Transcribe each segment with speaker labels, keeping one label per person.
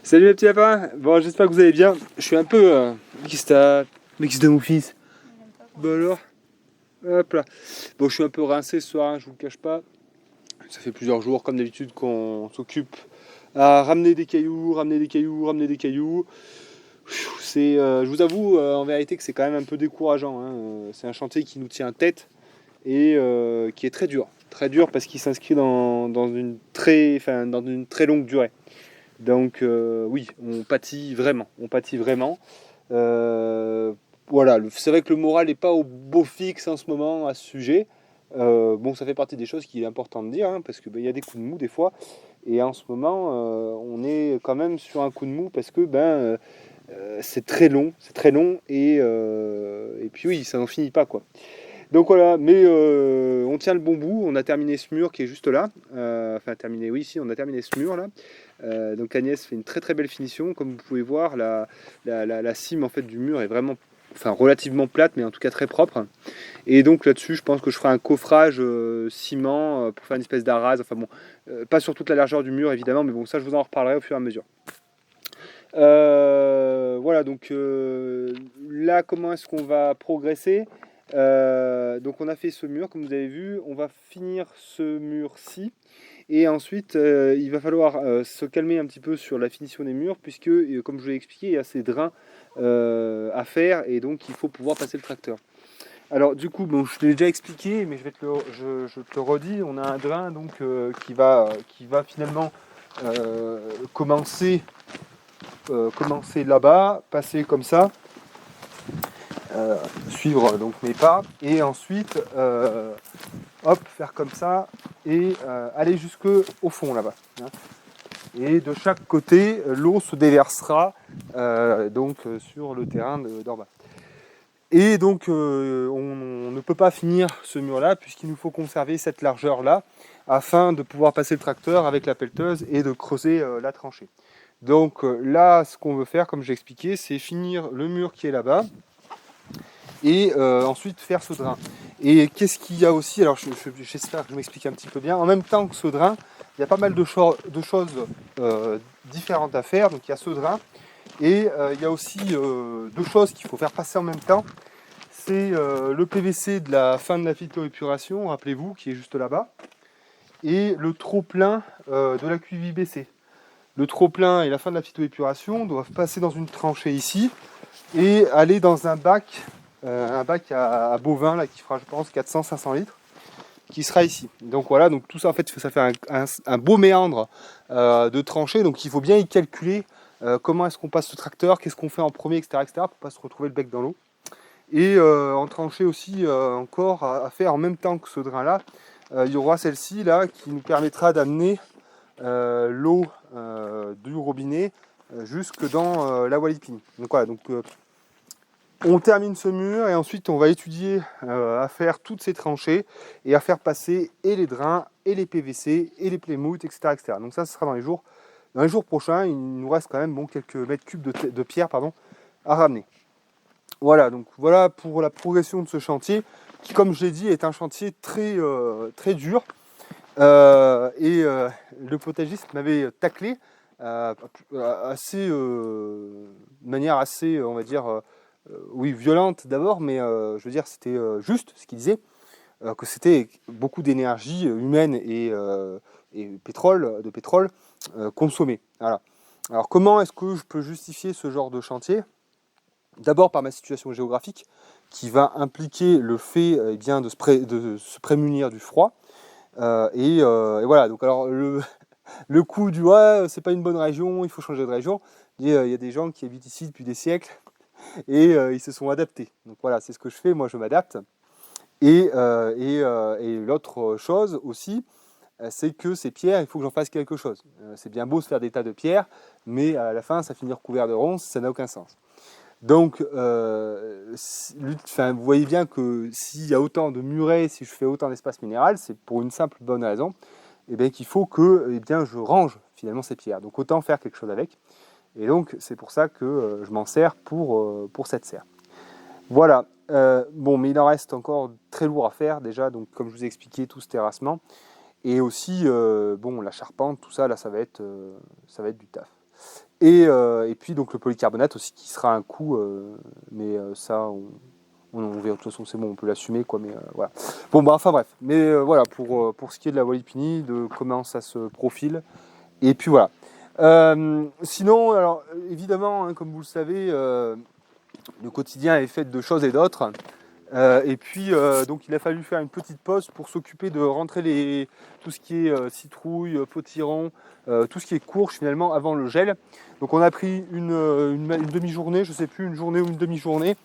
Speaker 1: Salut mes petits lapins. Bon, j'espère que vous allez bien. Je suis un peu... Qu'est-ce que t'as? Mais qu'est-ce de mon fils? Bah alors? Hop là. Bon, je suis un peu rincé ce soir, hein, je vous le cache pas. Ça fait plusieurs jours, comme d'habitude, qu'on s'occupe à ramener des cailloux, ramener des cailloux, ramener des cailloux. Je vous avoue, en vérité, que c'est quand même un peu décourageant, hein. C'est un chantier qui nous tient tête et qui est très dur. Très dur parce qu'il s'inscrit dans dans une très longue durée. Donc oui, on pâtit vraiment. On pâtit vraiment. Euh, voilà, c'est vrai que le moral n'est pas au beau fixe en ce moment à ce sujet. Bon, ça fait partie des choses qu'il est important de dire, hein, parce qu'il y a des coups de mou des fois. Et en ce moment, on est quand même sur un coup de mou parce que c'est très long et puis oui, ça n'en finit pas quoi. Donc voilà, mais on tient le bon bout, on a terminé ce mur qui est juste là. Enfin terminé, oui, si, on a terminé ce mur là. Donc Agnès fait une très très belle finition. Comme vous pouvez voir, la cime en fait du mur est vraiment, enfin relativement plate, mais en tout cas très propre. Et donc là-dessus, je pense que je ferai un coffrage ciment pour faire une espèce d'arrase. Enfin bon, pas sur toute la largeur du mur évidemment, mais bon, ça je vous en reparlerai au fur et à mesure. Voilà, donc là, comment est-ce qu'on va progresser? Donc on a fait ce mur, comme vous avez vu, on va finir ce mur-ci. Et ensuite, il va falloir se calmer un petit peu sur la finition des murs, puisque, comme je vous l'ai expliqué, il y a ces drains à faire, et donc il faut pouvoir passer le tracteur. Alors du coup, bon, je te l'ai déjà expliqué, mais je te le redis, on a un drain donc, qui va finalement commencer là-bas, passer comme ça, suivre donc mes pas, et ensuite hop, faire comme ça, et aller jusque au fond là-bas, hein. Et de chaque côté, l'eau se déversera sur le terrain d'en bas. Et donc on ne peut pas finir ce mur-là puisqu'il nous faut conserver cette largeur-là afin de pouvoir passer le tracteur avec la pelleteuse et de creuser la tranchée. Donc là, ce qu'on veut faire, comme j'ai expliqué, c'est finir le mur qui est là-bas et ensuite faire ce drain. Et qu'est-ce qu'il y a aussi? Alors j'espère que je m'explique un petit peu bien. En même temps que ce drain, il y a pas mal de choses différentes à faire. Donc il y a ce drain et il y a aussi deux choses qu'il faut faire passer en même temps. C'est le PVC de la fin de la phytoépuration, rappelez-vous, qui est juste là-bas, et le trop-plein de la QVBC. Le trop-plein et la fin de la phytoépuration doivent passer dans une tranchée ici et aller dans un bac à bovins là, qui fera, je pense, 400-500 litres, qui sera ici. Donc voilà, donc tout ça en fait, ça fait un beau méandre de tranchée, donc il faut bien y calculer comment est-ce qu'on passe ce tracteur, qu'est-ce qu'on fait en premier, etc., pour ne pas se retrouver le bec dans l'eau. Et en tranchée aussi encore à faire en même temps que ce drain-là, il y aura celle-ci là qui nous permettra d'amener l'eau du robinet jusque dans la Walipine. Donc voilà, donc on termine ce mur et ensuite on va étudier à faire toutes ces tranchées et à faire passer et les drains et les PVC et les playmout, etc., etc. Donc ça, ce sera dans les jours prochains. Il nous reste quand même quelques mètres cubes de pierre à ramener. Voilà, donc voilà pour la progression de ce chantier qui, comme je l'ai dit, est un chantier très dur. Le potagiste m'avait taclé de manière assez, on va dire, oui, violente d'abord, mais je veux dire, c'était juste ce qu'il disait, que c'était beaucoup d'énergie humaine et de pétrole consommé. Voilà. Alors comment est-ce que je peux justifier ce genre de chantier? D'abord par ma situation géographique, qui va impliquer le fait de se prémunir du froid. Et voilà, donc alors le coup du ouais, c'est pas une bonne région, il faut changer de région. Il y a des gens qui habitent ici depuis des siècles et ils se sont adaptés. Donc voilà, c'est ce que je fais, moi je m'adapte. Et l'autre chose aussi, c'est que ces pierres, il faut que j'en fasse quelque chose. C'est bien beau se faire des tas de pierres, mais à la fin, ça finit recouvert de ronces, ça n'a aucun sens. Donc, vous voyez bien que s'il y a autant de murets, si je fais autant d'espace minéral, c'est pour une simple bonne raison, qu'il faut que je range finalement ces pierres. Donc autant faire quelque chose avec. Et donc c'est pour ça que je m'en sers pour cette serre. Voilà. Bon, mais il en reste encore très lourd à faire déjà. Donc comme je vous ai expliqué, tout ce terrassement. Et aussi, la charpente, tout ça, là, ça va être du taf. Et puis donc le polycarbonate aussi qui sera un coût, mais ça on verra, de toute façon c'est bon, on peut l'assumer quoi, mais voilà. Bon bah enfin bref, mais voilà pour ce qui est de la Walipini, de comment ça se profile, et puis voilà. Sinon, alors évidemment, hein, comme vous le savez, le quotidien est fait de choses et d'autres. Et puis donc il a fallu faire une petite pause pour s'occuper de rentrer tout ce qui est citrouille, potiron, tout ce qui est courge finalement avant le gel. Donc on a pris une demi-journée, je sais plus, une journée ou une demi-journée,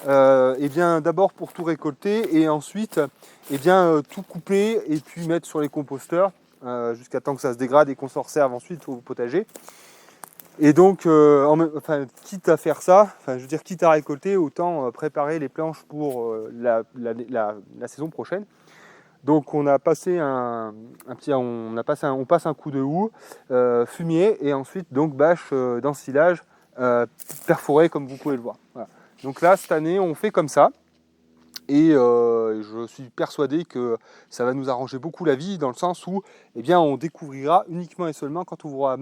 Speaker 1: et bien d'abord pour tout récolter et ensuite et bien tout couper et puis mettre sur les composteurs jusqu'à temps que ça se dégrade et qu'on s'en resserve ensuite au potager. Et donc, quitte à faire ça, je veux dire, quitte à récolter, autant préparer les planches pour la saison prochaine. Donc, on passe un coup de houe, fumier, et ensuite donc bâche d'ensilage perforée comme vous pouvez le voir. Voilà. Donc là, cette année, on fait comme ça. Et je suis persuadé que ça va nous arranger beaucoup la vie dans le sens où eh bien, on découvrira uniquement et seulement quand on voudra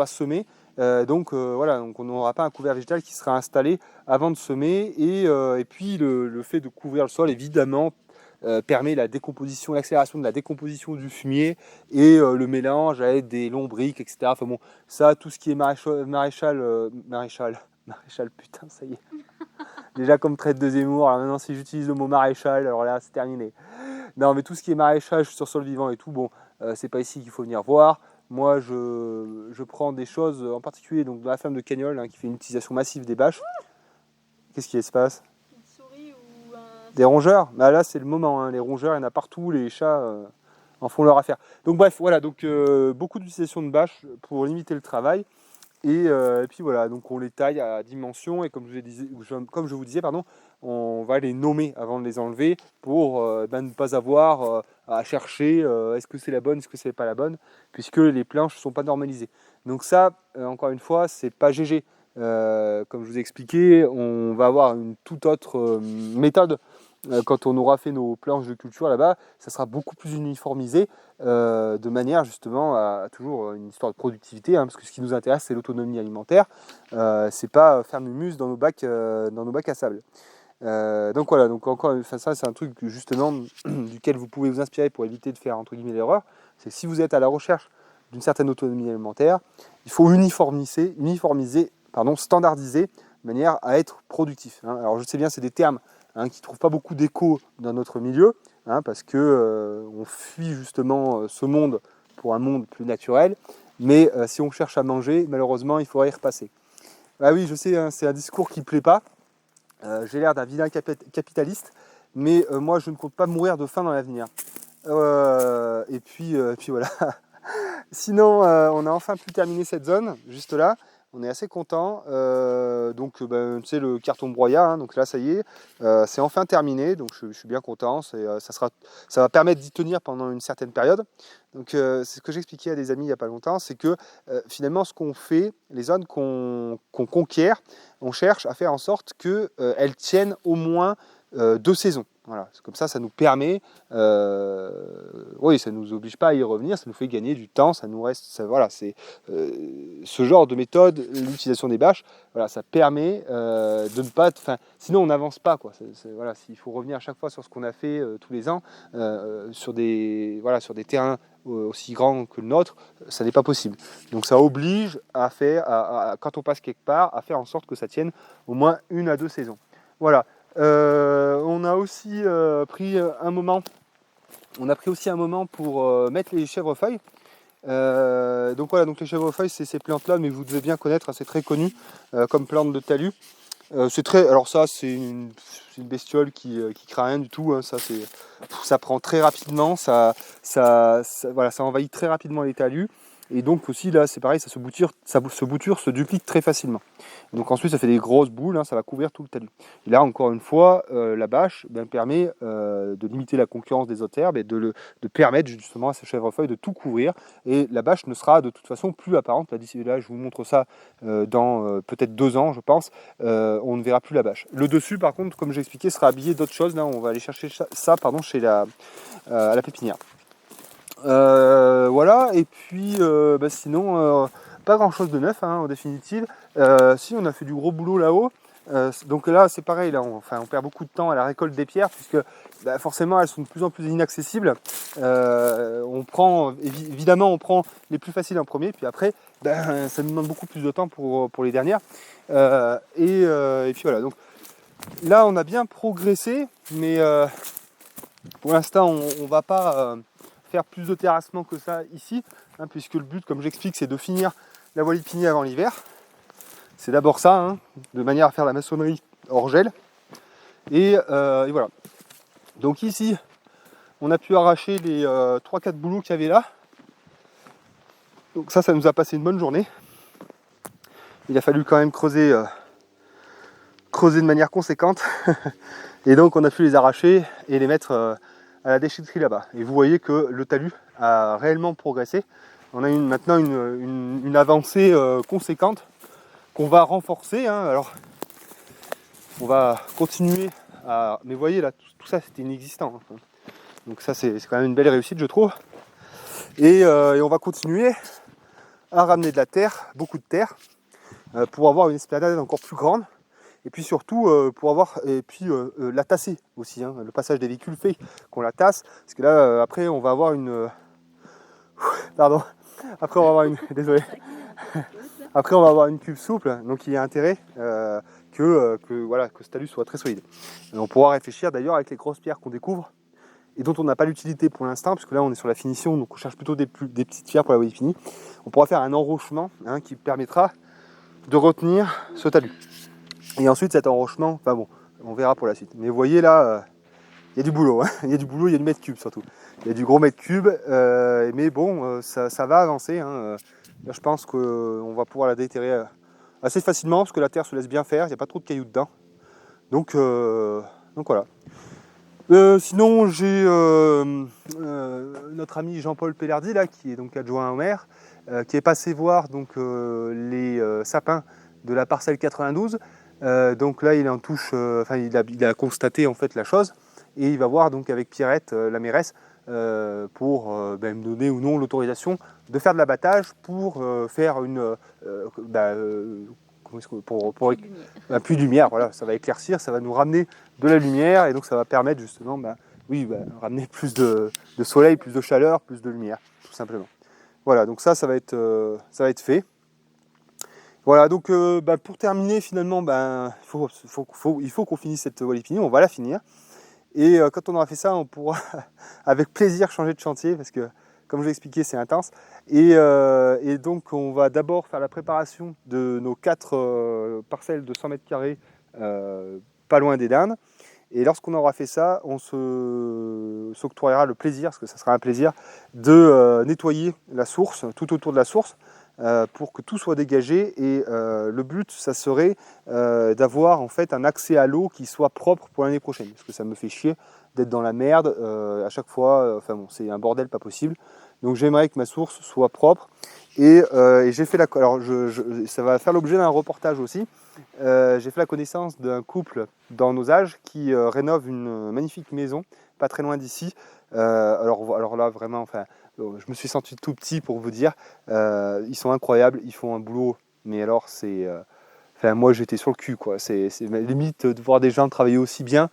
Speaker 1: semer. Donc on n'aura pas un couvert végétal qui sera installé avant de semer. Et puis le fait de couvrir le sol, évidemment, permet l'accélération de la décomposition du fumier et le mélange avec des lombrics, etc. Enfin bon, ça, tout ce qui est maréchal, putain, ça y est. Déjà comme traite de Zemmour, alors maintenant si j'utilise le mot maréchal, alors là c'est terminé. Non mais tout ce qui est maraîchage sur sol vivant et tout, bon, c'est pas ici qu'il faut venir voir. Moi je prends des choses, en particulier donc dans la ferme de Cagnol, hein, qui fait une utilisation massive des bâches. Qu'est-ce qui se passe?
Speaker 2: Une souris ou un...
Speaker 1: Des rongeurs? Bah là c'est le moment, hein. Les rongeurs il y en a partout, les chats en font leur affaire. Donc bref, voilà, donc beaucoup d'utilisation de bâches pour limiter le travail. Et puis voilà, donc on les taille à dimension et comme je vous disais, pardon, on va les nommer avant de les enlever pour ne pas avoir à chercher est-ce que c'est la bonne, est-ce que c'est pas la bonne, puisque les planches ne sont pas normalisées. Donc ça, encore une fois, c'est pas GG. Comme je vous ai expliqué, on va avoir une toute autre méthode. Quand on aura fait nos planches de culture là-bas, ça sera beaucoup plus uniformisé, de manière justement à toujours une histoire de productivité, hein, parce que ce qui nous intéresse c'est l'autonomie alimentaire, c'est pas faire du mus dans nos bacs à sable. Donc voilà, donc encore, ça c'est un truc justement duquel vous pouvez vous inspirer pour éviter de faire entre guillemets l'erreur. C'est que si vous êtes à la recherche d'une certaine autonomie alimentaire, il faut standardiser de manière à être productif. Hein. Alors je sais bien, c'est des termes qui ne trouvent pas beaucoup d'écho dans notre milieu, parce que on fuit justement ce monde pour un monde plus naturel. Mais si on cherche à manger, malheureusement, il faudrait y repasser. Ah oui, je sais, hein, c'est un discours qui ne plaît pas. J'ai l'air d'un vilain capitaliste, mais moi, je ne compte pas mourir de faim dans l'avenir. Et puis voilà. Sinon, on a enfin pu terminer cette zone, juste là. On est assez content. Donc, tu sais, le carton broyat, hein, donc là, ça y est, c'est enfin terminé. Donc, je suis bien content. Ça va permettre d'y tenir pendant une certaine période. Donc, c'est ce que j'expliquais à des amis il n'y a pas longtemps, c'est que finalement, ce qu'on fait, les zones qu'on conquiert, on cherche à faire en sorte qu'elles tiennent au moins 2 saisons. Voilà, comme ça nous permet, oui, ça ne nous oblige pas à y revenir, ça nous fait gagner du temps, ça nous reste, voilà, c'est ce genre de méthode, l'utilisation des bâches, voilà, ça permet de ne pas, sinon on n'avance pas, quoi. Voilà, s'il faut revenir à chaque fois sur ce qu'on a fait tous les ans, sur des terrains aussi grands que le nôtre, ça n'est pas possible. Donc ça oblige à faire, quand on passe quelque part, à faire en sorte que ça tienne au moins 1 à 2 saisons. Voilà. On a aussi pris un moment pour mettre les chèvrefeuilles. Donc voilà, donc les chèvrefeuilles, c'est ces plantes-là, mais vous devez bien connaître, hein, c'est très connu comme plante de talus. Alors ça, c'est une bestiole qui craint rien du tout. Hein, ça prend très rapidement, ça envahit très rapidement les talus. Et donc aussi là, c'est pareil, ça se bouture, se duplique très facilement. Donc ensuite, ça fait des grosses boules, hein, ça va couvrir tout le talus. Et là, encore une fois, la bâche permet de limiter la concurrence des autres herbes et de permettre justement à ce chèvrefeuille de tout couvrir. Et la bâche ne sera de toute façon plus apparente. Là, je vous montre ça dans peut-être 2 ans, je pense. On ne verra plus la bâche. Le dessus, par contre, comme j'ai expliqué, sera habillé d'autres choses. Là, on va aller chercher ça chez à la pépinière. Voilà, et puis sinon, pas grand chose de neuf hein, en définitive. Si on a fait du gros boulot là-haut. Donc là c'est pareil, là, on perd beaucoup de temps à la récolte des pierres puisque forcément elles sont de plus en plus inaccessibles. Évidemment on prend les plus faciles en premier, puis après ça nous demande beaucoup plus de temps pour les dernières. Et puis voilà, donc là on a bien progressé, mais pour l'instant on ne va pas faire plus de terrassement que ça ici, hein, puisque le but, comme j'explique, c'est de finir la Walipini avant l'hiver. C'est d'abord ça, hein, de manière à faire la maçonnerie hors gel. Et voilà. Donc ici, on a pu arracher les 3-4 boulots qu'il y avait là. Donc ça nous a passé une bonne journée. Il a fallu quand même creuser de manière conséquente. Et donc on a pu les arracher et les mettre à la déchetterie là-bas. Et vous voyez que le talus a réellement progressé. On a maintenant une avancée conséquente qu'on va renforcer. Hein. Alors, on va continuer à... Mais vous voyez là, tout ça c'était inexistant. Hein. Donc ça c'est quand même une belle réussite je trouve. Et on va continuer à ramener de la terre, beaucoup de terre, pour avoir une esplanade encore plus grande. Et puis surtout pour avoir la tasser aussi. Hein. Le passage des véhicules fait qu'on la tasse. Parce que là après on va avoir une... Pardon. Après on va avoir une... Désolé. Après on va avoir une cuve souple. Donc il y a intérêt que ce talus soit très solide. Et on pourra réfléchir d'ailleurs avec les grosses pierres qu'on découvre et dont on n'a pas l'utilité pour l'instant, puisque là on est sur la finition, donc on cherche plutôt des petites pierres pour la Walipini. On pourra faire un enrochement hein, qui permettra de retenir ce talus. Et ensuite cet enrochement, enfin bon, on verra pour la suite. Mais vous voyez là, il y a du boulot, hein. Il y a du boulot, il y a du mètre cube surtout. Il y a du gros mètre cube, mais bon, ça va avancer. Hein. Là, je pense qu'on va pouvoir la déterrer assez facilement, parce que la terre se laisse bien faire, il n'y a pas trop de cailloux dedans. Donc voilà. Sinon, j'ai notre ami Jean-Paul Pellardi, là, qui est donc adjoint au maire, qui est passé voir donc, les sapins de la parcelle 92. Donc là, il en touche, il a constaté en fait la chose, et il va voir donc avec Pierrette, la mairesse, pour me donner ou non l'autorisation de faire de l'abattage pour faire un puits de lumière. Voilà, ça va éclaircir, ça va nous ramener de la lumière et donc ça va permettre justement ramener plus de soleil, plus de chaleur, plus de lumière, tout simplement. Voilà, donc ça va être fait. Voilà, donc pour terminer finalement, il faut qu'on finisse cette Walipini, on va la finir. Et quand on aura fait ça, on pourra avec plaisir changer de chantier parce que, comme je l'ai expliqué, c'est intense. Et donc, on va d'abord faire la préparation de nos 4 parcelles de 100 mètres carrés pas loin des Dindes. Et lorsqu'on aura fait ça, on s'octroiera le plaisir, parce que ça sera un plaisir, de nettoyer la source, tout autour de la source, pour que tout soit dégagé. Et le but, ça serait d'avoir en fait un accès à l'eau qui soit propre pour l'année prochaine, parce que ça me fait chier d'être dans la merde à chaque fois. C'est un bordel pas possible. Donc j'aimerais que ma source soit propre. Et j'ai fait la... Alors ça va faire l'objet d'un reportage aussi. J'ai fait la connaissance d'un couple dans nos âges qui rénove une magnifique maison, pas très loin d'ici. Alors là, vraiment, je me suis senti tout petit pour vous dire. Ils sont incroyables, ils font un boulot, mais alors c'est... moi j'étais sur le cul, quoi. C'est limite de voir des gens travailler aussi bien.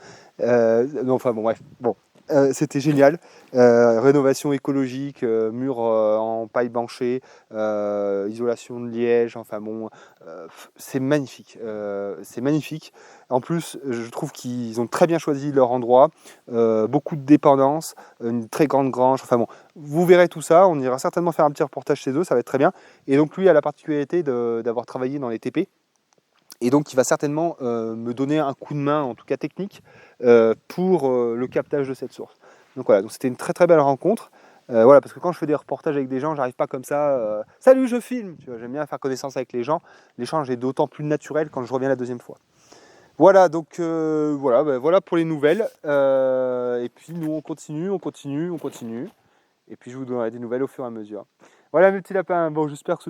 Speaker 1: C'était génial. Rénovation écologique, murs en paille banchée, isolation de liège, c'est magnifique. C'est magnifique. En plus, je trouve qu'ils ont très bien choisi leur endroit, beaucoup de dépendance, une très grande grange. Vous verrez tout ça. On ira certainement faire un petit reportage chez eux, ça va être très bien. Et donc lui a la particularité d'avoir travaillé dans les TP. Et donc il va certainement me donner un coup de main, en tout cas technique, pour le captage de cette source. Donc voilà, donc c'était une très très belle rencontre. Parce que quand je fais des reportages avec des gens, j'arrive pas comme ça, salut je filme, tu vois, j'aime bien faire connaissance avec les gens. L'échange est d'autant plus naturel quand je reviens la deuxième fois. Voilà, donc voilà pour les nouvelles. Et puis nous on continue. Et puis je vous donnerai des nouvelles au fur et à mesure. Voilà mes petits lapins, bon j'espère que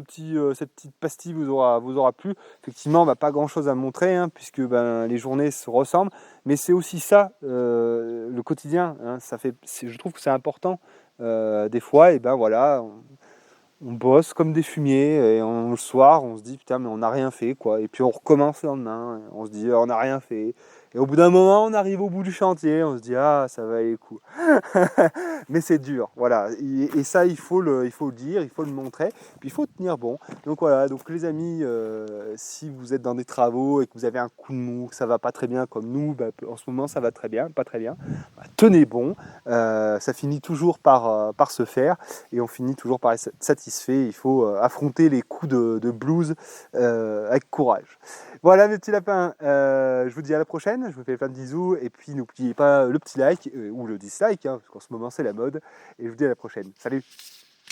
Speaker 1: cette petite pastille vous aura plu. Effectivement, pas grand chose à montrer, hein, puisque les journées se ressemblent, mais c'est aussi ça, le quotidien, hein, je trouve que c'est important des fois, et on bosse comme des fumiers, et le soir, on se dit, putain, mais on n'a rien fait, quoi. Et puis on recommence le lendemain, et on se dit, on n'a rien fait. Et au bout d'un moment, on arrive au bout du chantier, on se dit, ah, ça va aller le coup. Mais c'est dur, voilà. Et ça, il faut le dire, il faut le montrer, puis il faut tenir bon. Donc voilà, donc les amis, si vous êtes dans des travaux et que vous avez un coup de mou, que ça va pas très bien comme nous, bah, en ce moment ça va très bien, pas très bien, bah, tenez bon, ça finit toujours par se faire, et on finit toujours par être satisfait. Il faut affronter les coups de blues avec courage. Voilà mes petits lapins, je vous dis à la prochaine, je vous fais plein de bisous, et puis n'oubliez pas le petit like, ou le dislike, hein, parce qu'en ce moment c'est la mode, et je vous dis à la prochaine. Salut!